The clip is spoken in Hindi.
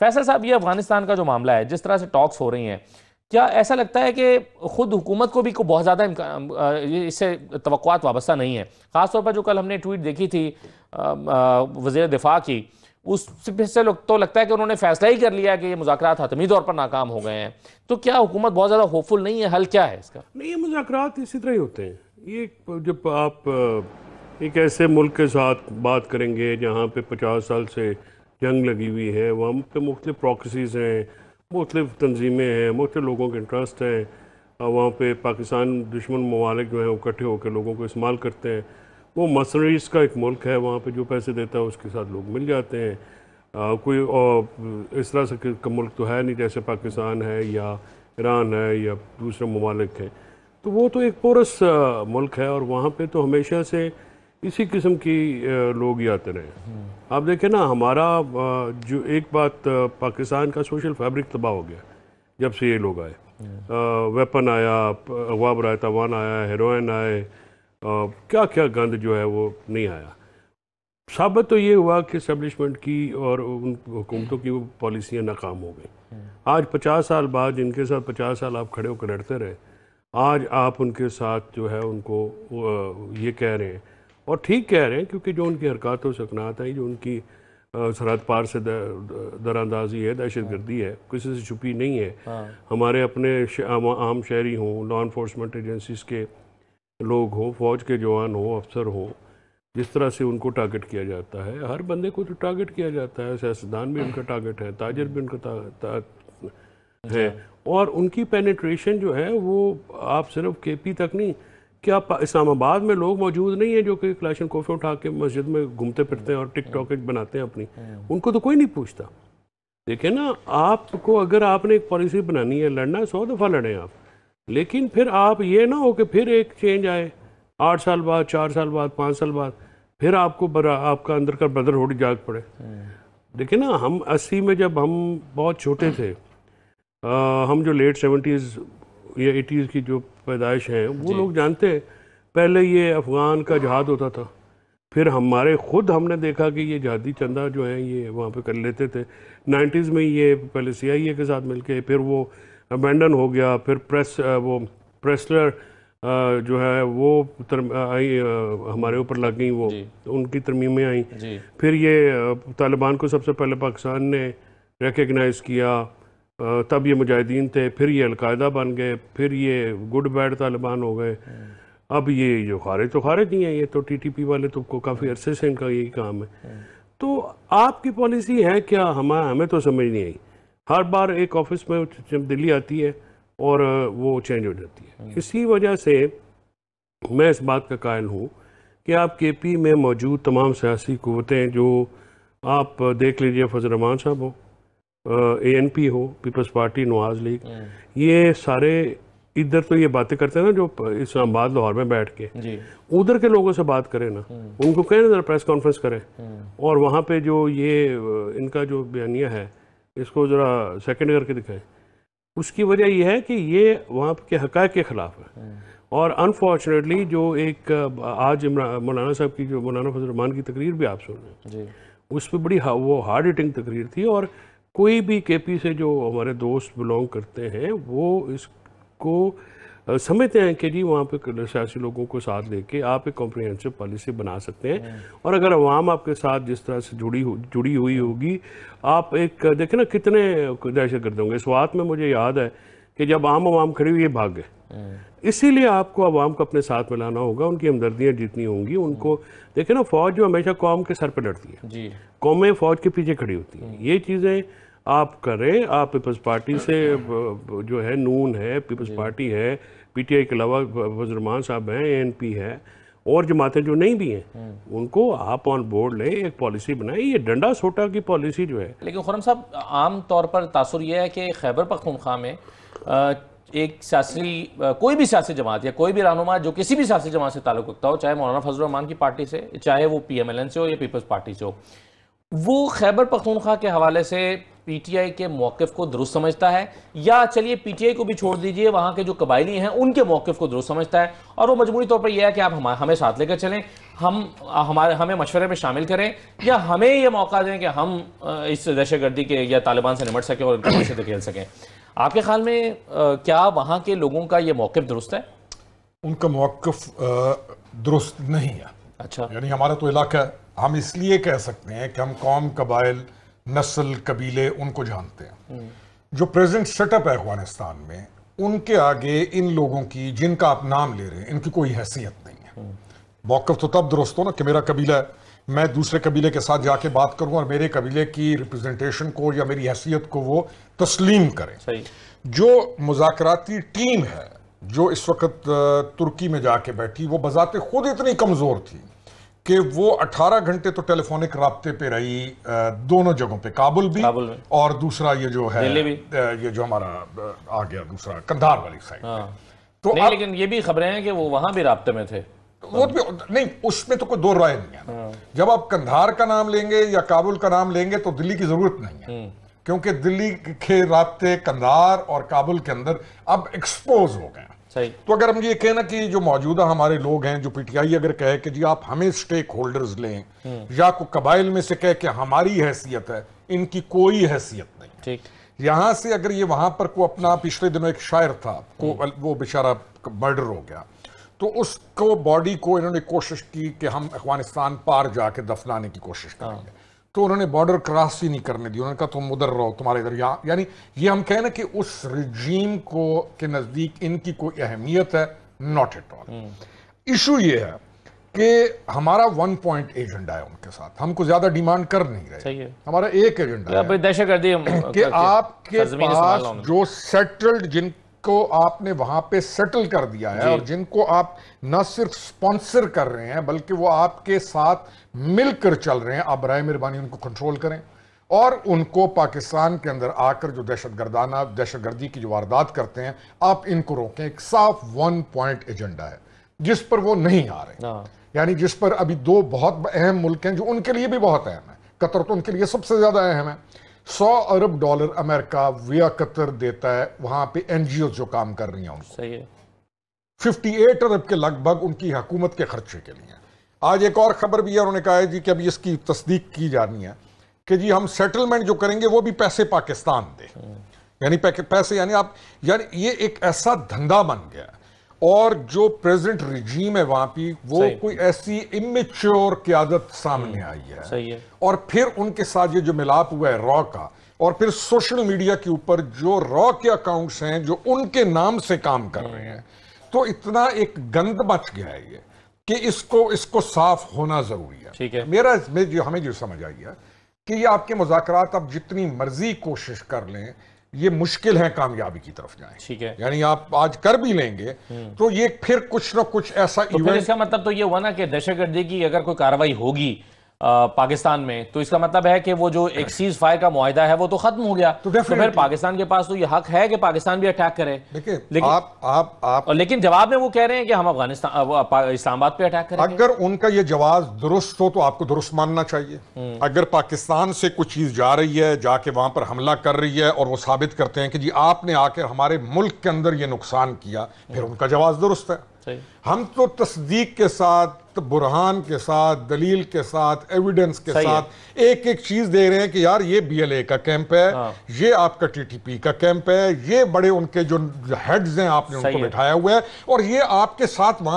फैसल साहब, ये अफगानिस्तान का जो मामला है, जिस तरह से टॉक्स हो रही हैं, क्या ऐसा लगता है कि खुद हुकूमत को भी को बहुत ज़्यादा इससे तवक्कुआत वाबस्ता नहीं है? ख़ासतौर पर जो कल हमने ट्वीट देखी थी वज़ीर दिफा की, उससे तो लगता है कि उन्होंने फैसला ही कर लिया कि ये मुज़ाकरात हतमी तौर पर नाकाम हो गए हैं। तो क्या हुकूमत बहुत ज़्यादा होपफुल नहीं है? हल क्या है इसका? नहीं, ये मुज़ाकरात इसी तरह ही होते हैं। ये जब आप एक ऐसे मुल्क के साथ बात करेंगे जहाँ पे 50 साल से जंग लगी हुई है, वहाँ पे मुख्तलिफ प्रॉक्सीज़ हैं, मुख्तलिफ तंजीमें हैं, मुख्तलिफ लोगों के इंटरेस्ट हैं, वहाँ पे पाकिस्तान दुश्मन ममालिक जो हैं वो इकट्ठे होकर लोगों को इस्तेमाल करते हैं। वो मसनरीज़ का एक मुल्क है, वहाँ पे जो पैसे देता है उसके साथ लोग मिल जाते हैं। कोई इस तरह से का मुल्क तो है नहीं जैसे पाकिस्तान है या ईरान है या दूसरे ममालिक हैं। तो वो तो एक पोरस मुल्क है और वहाँ पे तो हमेशा से इसी किस्म की लोग ही आते रहे। आप देखें ना, हमारा जो एक बात, पाकिस्तान का सोशल फैब्रिक तबाह हो गया जब से ये लोग आए। वेपन आया, अगवा बराए तावान आया, हेरोइन आए, क्या क्या गंद जो है वो नहीं आया। साबित तो ये हुआ कि इस्टेब्लिशमेंट की और उन हुकूमतों की वो पॉलिसियाँ नाकाम हो गई। आज 50 साल बाद जिनके साथ 50 साल आप खड़े होकर लड़ते रहे, आज आप उनके साथ जो है उनको ये कह रहे हैं, और ठीक कह रहे हैं, क्योंकि जो उनकी हरकत सकनात है, जो उनकी सरहद पार से दरानंदाजी है, दहशत गर्दी है, किसी से छुपी नहीं है। हमारे अपने आम शहरी हों, लॉ इन्फोर्समेंट एजेंसीज के लोग हों, फौज के जवान हों, अफसर हों, जिस तरह से उनको टारगेट किया जाता है, हर बंदे को तो टारगेट किया जाता है। सियासतदान भी उनका टारगेट है, ताजर भी उनका है, और उनकी पेनिट्रेशन जो है वो आप सिर्फ केपी तक नहीं, क्या इस्लामाबाद में लोग मौजूद नहीं है जो कि क्लाशन कोफे उठा के मस्जिद में घूमते फिरते हैं और टिकटॉक बनाते हैं अपनी, उनको तो कोई नहीं पूछता। देखिए ना, आपको अगर आपने एक पॉलिसी बनानी है, लड़ना है 100 दफ़ा लड़ें आप, लेकिन फिर आप ये ना हो कि फिर एक चेंज आए 8 साल बाद, 4 साल बाद, 5 साल बाद, फिर आपको आपका अंदर का ब्रदरहुड जाग पड़े। देखिए ना, हम 80 में जब हम बहुत छोटे थे, हम जो लेट 70s या 80s की जो पैदाइश हैं, वो लोग जानते हैं पहले ये अफ़गान का जहाद होता था, फिर हमने देखा कि ये जहादी चंदा जो है ये वहाँ पे कर लेते थे। 90s में ये पहले CIA के साथ मिलके, फिर वो अबेंडन हो गया, फिर प्रेसलर जो है वो आई, हमारे ऊपर लग गई, वो उनकी तरमीमें आई। फिर ये तालिबान को सबसे पहले पाकिस्तान ने रिकग्नाइज़ किया, तब ये मुजाहिदीन थे, फिर ये अलकायदा बन गए, फिर ये गुड बैड तालिबान हो गए। अब ये जो खारिज नहीं है, ये तो TTP वाले तो काफ़ी अरसे से इनका यही काम है। तो आपकी पॉलिसी है क्या? हमें तो समझ नहीं आई। हर बार एक ऑफिस में जब दिल्ली आती है और वो चेंज हो जाती है। इसी वजह से मैं इस बात का कायल हूँ कि आप KP में मौजूद तमाम सियासी क़ुव्वतें, जो आप देख लीजिए, फजल रहमान साहब हो, ANP हो, पीपल्स पार्टी, नवाज लीग, ये सारे इधर तो ये बातें करते हैं ना, जो इस्लामाबाद लाहौर में बैठ के उधर के लोगों से बात करें ना, उनको कहें ना ज़रा प्रेस कॉन्फ्रेंस करें, और वहाँ पे जो ये इनका जो बयानिया है इसको ज़रा सेकंड करके दिखाएं। उसकी वजह यह है कि ये वहाँ के हक़ाइक़ के ख़िलाफ़ है, और अनफॉर्चुनेटली जो एक आज मौलाना साहब की, जो मौलाना फजल रहमान की तकरीर भी आप सुन रहे हैं, उस पर बड़ी वो हार्ड हिटिंग तकरीर थी, और कोई भी KP से जो हमारे दोस्त बिलोंग करते हैं वो इसको समझते हैं कि जी वहाँ पे सियासी लोगों को साथ लेके आप एक कॉम्प्रिहेंसिव पॉलिसी बना सकते हैं, और अगर अवाम आपके साथ जिस तरह से जुड़ी हुई होगी, आप एक देखें ना कितने दहशतगर्द होंगे। इस बात में मुझे याद है कि जब आवाम खड़ी हुई, ये भाग गए। इसीलिए आपको अवाम को अपने साथ मिलाना होगा, उनकी हमदर्दियाँ जितनी होंगी उनको। देखें ना, फ़ौज जो हमेशा कौम के सर पर लड़ती है, कौमें फ़ौज के पीछे खड़ी होती हैं। ये चीज़ें आप करें। आप पीपल्स पार्टी से जो है, नून है, पीपल्स पार्टी है, PTI के अलावा फजल रहमान साहब हैं, ANP है, और जमातें जो नहीं भी हैं, उनको आप ऑन बोर्ड लें, एक पॉलिसी बनाएं। ये डंडा सोटा की पॉलिसी जो है। लेकिन खुर्रम साहब, आम तौर पर तासुर यह है कि खैबर पख्तूनख्वा में एक सियासी, कोई भी सियासी जमात या कोई भी रहनुमा जो किसी भी सियासी जमात से ताल्लुक़ रखता हो, चाहे मौलाना फजल रहमान की पार्टी से, चाहे वो PMLN से हो या पीपल्स पार्टी से हो, वो खैबर पख्तूनख्वा के हवाले से पीटीआई के मौक़िफ़ को दुरुस्त समझता है, या चलिए पीटीआई को भी छोड़ दीजिए, वहाँ के जो कबायली हैं उनके मौक़िफ़ को दुरुस्त समझता है और वो मजबूरी तौर पर यह है कि आप हमें साथ लेकर चलें, हमें मशवरे में शामिल करें, या हमें ये मौका दें कि हम इस दहशतगर्दी के या तालिबान से निमट सकें और इनको से धकेल सकें। आपके ख्याल में क्या वहाँ के लोगों का ये मौक़िफ़ दुरुस्त है? उनका मौक़िफ़ दुरुस्त नहीं है। अच्छा, यानी हमारा तो इलाका है, हम इसलिए कह सकते हैं कि हम कौम, कबाइल, नस्ल, कबीले उनको जानते हैं। जो प्रेजेंट सेटअप है अफगानिस्तान में, उनके आगे इन लोगों की, जिनका आप नाम ले रहे हैं, इनकी कोई हैसियत नहीं है। मौक़िफ़ तो तब दुरुस्त हो ना कि मेरा कबीला है, मैं दूसरे कबीले के साथ जाके बात करूं और मेरे कबीले की रिप्रेजेंटेशन को या मेरी हैसियत को वो तस्लीम करें। सही। जो मुज़ाकराती टीम है जो इस वक्त तुर्की में जाके बैठी, वो बजाते खुद इतनी कमज़ोर थी कि वो 18 घंटे तो टेलीफोनिक राब्ते पे रही, दोनों जगहों पे, काबुल भी और दूसरा ये जो है ये जो हमारा आ गया दूसरा कंधार वाली साइड। तो नहीं, लेकिन ये भी खबरें हैं कि वो वहां भी राब्ते में थे। वो भी नहीं, उसमें तो कोई दो राय नहीं है। जब आप कंधार का नाम लेंगे या काबुल का नाम लेंगे तो दिल्ली की जरूरत नहीं है, क्योंकि दिल्ली के राब्ते कंधार और काबुल के अंदर अब एक्सपोज हो गए। तो अगर हम ये कहना कि जो मौजूदा हमारे लोग हैं, जो पीटीआई अगर कहे कि जी आप हमें स्टेक होल्डर्स लें, या को कबाइल में से कहे कि हमारी हैसियत है, इनकी कोई हैसियत नहीं। ठीक। यहां से अगर ये वहां पर को अपना, पिछले दिनों एक शायर था को वो बेचारा मर्डर हो गया, तो उसको बॉडी को इन्होंने कोशिश की कि हम अफगानिस्तान पार जाके दफनाने की कोशिश करेंगे, तो उन्होंने बॉर्डर क्रॉस ही नहीं करने दी। उन्होंने कहा तुम उधर रहो, तुम्हारे इधर यहाँ, यानी ये हम कहें ना कि उस रिजीम को के नजदीक इनकी कोई अहमियत है, नॉट एट ऑल। इशू ये है कि हमारा 1 पॉइंट एजेंडा है उनके साथ, हमको ज्यादा डिमांड कर नहीं रहे। सही है। हमारा एक एजेंडा है दहशतगर्दी कि आपके पास जो सेटल्ड, जिनको आपने वहां पे सेटल कर दिया है और जिनको आप न सिर्फ स्पॉन्सर कर रहे हैं बल्कि वो आपके साथ मिलकर चल रहे हैं, आप बराए मेहरबानी उनको कंट्रोल करें और उनको पाकिस्तान के अंदर आकर जो दहशतगर्दी की जो वारदात करते हैं, आप इनको रोकें। एक साफ 1 पॉइंट एजेंडा है जिस पर वो नहीं आ रहे, यानी जिस पर अभी 2 बहुत अहम मुल्क हैं जो उनके लिए भी बहुत अहम है। कतर तो उनके लिए सबसे ज्यादा अहम है। $100 अरब अमेरिका विया कतर देता है वहां पे एनजीओ जो काम कर रही हैं उनको। सही है। 58 अरब के लगभग उनकी हुकूमत के खर्चे के लिए। आज एक और खबर भी है, उन्होंने कहा है जी कि अभी इसकी तस्दीक की जानी है कि जी हम सेटलमेंट जो करेंगे वो भी पैसे पाकिस्तान दे, यानी पैसे, यानी आप, यानी ये एक ऐसा धंधा बन गया। और जो प्रेजेंट रिजीम है वहां पे, वो कोई ऐसी इमेच्योर क़यादत सामने आई है। सही है। और फिर उनके साथ ये जो मिलाप हुआ है रॉ का, और फिर सोशल मीडिया के ऊपर जो रॉ के अकाउंट्स हैं जो उनके नाम से काम कर रहे हैं, तो इतना एक गंद मच गया है ये कि इसको साफ होना जरूरी है। ठीक है। मेरा हमें जो समझ आई है कि ये आपके मुज़ाकरात आप जितनी मर्जी कोशिश कर लें, ये मुश्किल है कामयाबी की तरफ जाएं। ठीक है। यानी आप आज कर भी लेंगे तो ये फिर कुछ ना कुछ ऐसा तो फिर इसका मतलब तो ये हुआ ना कि दहशतगर्दी की अगर कोई कार्रवाई होगी पाकिस्तान में, तो इसका मतलब है कि वो जो एक सीज फायर का मुआहिदा है वो तो खत्म हो गया। तो फिर पाकिस्तान के पास तो ये हक है कि पाकिस्तान भी अटैक करे। लेकिन लेकिन जवाब में वो कह रहे हैं कि हम अफगानिस्तान, इस्लामाबाद पे अटैक करेंगे। अगर उनका ये जवाब दुरुस्त हो तो आपको दुरुस्त मानना चाहिए। अगर पाकिस्तान से कुछ चीज जा रही है, जाके वहां पर हमला कर रही है और वो साबित करते हैं कि जी आपने आकर हमारे मुल्क के अंदर ये नुकसान किया, फिर उनका जवाब दुरुस्त है। हम तो तस्दीक के साथ, बुरहान के साथ, दलील के साथ, एविडेंस के साथ एक एक चीज दे रहे हैं कि यार ये BLA का कैंप है, ये आपका TTP का कैंप है, ये बड़े उनके जो हेड्स हैं आपने उनको बिठाया हुआ है, और ये आपके साथ वहां